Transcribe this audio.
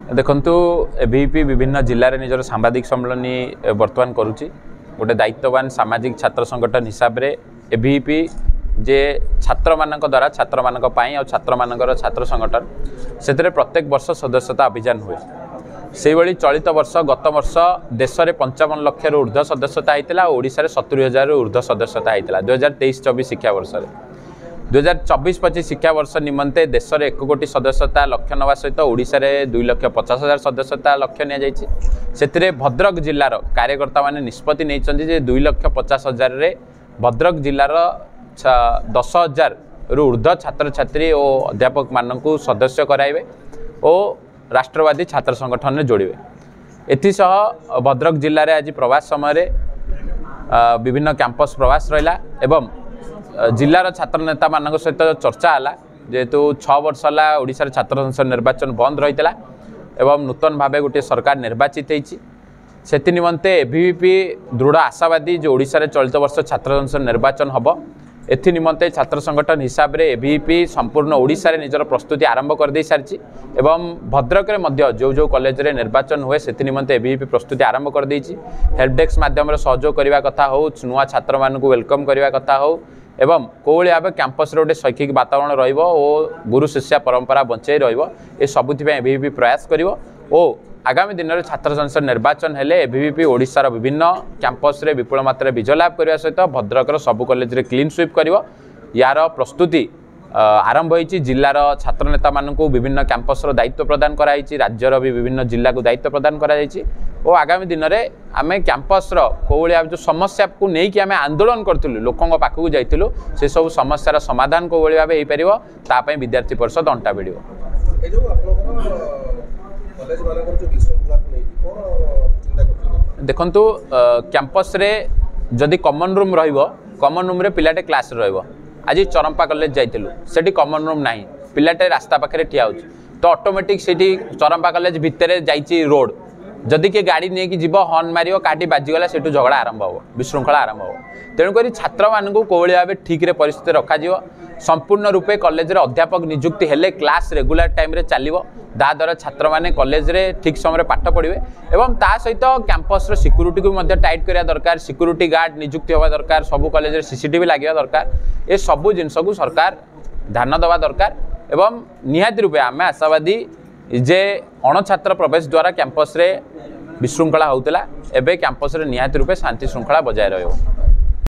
देखंतु एबीपी विभिन्न जिले में निजर सांबादिक सम्मेलन बर्तमान करुच्ची गोटे दायित्ववान सामाजिक छात्र संगठन हिसाब से एबीपी जे छात्र मानक द्वारा छात्र मानक पाई और छात्र मानकर छात्र संगठन से प्रत्येक वर्ष सदस्यता अभियान हुए से भाई चलित वर्ष गत वर्ष देश में 55 लाख ऊर्ध्व सदस्यता होता और ओडिशा रे 70,000 ऊर्ध्व सदस्यता होता 2023-24 शिक्षा वर्ष 2024-25 शिक्षा वर्ष निमंते देश में 1 कोटी सदस्यता लक्ष्य नवा सहित ओडिशा रे 2,50,000 सदस्यता लक्ष्य नि भद्रक जिलार कार्यकर्ता माने निष्पत्ति नहीं 2,50,000 रे भद्रक जिलार 10,000 रु ऊर्ध्व छात्र छात्री और अध्यापक मानक सदस्य कराइबे और राष्ट्रवादी छात्र संगठन में जोड़े। एसह भद्रक जिले में आज प्रवास समय विभिन्न कैंपस प्रवास रहा एवं जिलार छात्र नेता मान सहित चर्चा है जेहेतु 6 वर्ष है ओडिशा छात्र संसद निर्वाचन बंद रही एवं नूतन भाव गोटे सरकार निर्वाचित होती निमंते एबीवीपी दृढ़ आशावादी जो ओडिशा चलित वर्ष छात्र संसद निर्वाचन हम एथि निमंते छात्र संगठन हिसाब से एबीवीपी संपूर्ण ओडिशा रे निजर प्रस्तुति आरंभ कर दे सारी एवं भद्रक रे मध्य जो कॉलेज रे निर्वाचन हुए से निमंते एबीवीपी प्रस्तुति आरंभ कर देछि। हेल्प डेस्क माध्यम सहयोग करने कथा हो नुआ छात्र मान वेलकम करने कथा हो एवं कोली भाव कैंपस रे गोटे शैक्षिक वातावरण रहिबो और गुरु शिष्या परंपरा बंचाई रहिबो ए सबुथि एबीवीपी प्रयास करिवो और आगामी दिन में छात्र संसद निर्वाचन हेले एबीवीपी ओडिशार विभिन्न कैंपस रे विपुल मात्रा विजय लाभ करने सहित भद्रकर सबु कॉलेज रे क्लीन स्वीप करिवो यार प्रस्तुति आरंभ होईची जिलार छात्र नेता मानक विभिन्न कैंपस रो दायित्व प्रदान कराई राज्यर भी विभिन्न जिला को दायित्व प्रदान कराई और आगामी दिन में आम कैंपस कोलिया जो समस्या को लेकिन आम आंदोलन करूँ लोकों पाखक जाइलु से सब समस्यार समाधान को भाव हो पार विद्यार्थी परिषद अंटा भिड़। देखंतु कैंपस रे जदि कॉमन रूम रहिबो कॉमन रूम रे पिलाटे क्लास रहिबो आज चरंपा कॉलेज जाइतिलु सेठी कॉमन रूम नाही पिलाटे रास्ता पाखरे ठिया होछि तो ऑटोमेटिक सेठी चरंपा कॉलेज भितरे जाइछि रोड जदि के गाड़ी नहीं कि जीव हर्न मारियो काटी बाजीगला सेठू झगड़ा आरंभ हो विशृंखला आरंभ हो तेणुक छात्र मानू कोली भाव ठीक रे परिस्थिति रखा संपूर्ण रूपे कॉलेज रे अध्यापक नियुक्ति हेले क्लास रेगुलर टाइम रे चलिबो द्वारा छात्र माने कॉलेज रे ठीक समय पाठ पढ़िबे एवं ता सहित कैंपस रो सिक्यूरिटी को मध्य टाइट करिया दरकार सिक्यूरिटी गार्ड नियुक्ति होगा दरकार सबु कॉलेज रे सीसीटीवी लागिया दरकार ए सबु जिनस को सरकार ध्यान देवा दरकार एवं निहाती रूपे आमे आशावादी जे अण छात्र प्रवेश द्वारा कैंपस रे विशृंखला होउतला एबे कैंपस रे निहाती रूपे शांति श्रृंखला बजाय रहियो।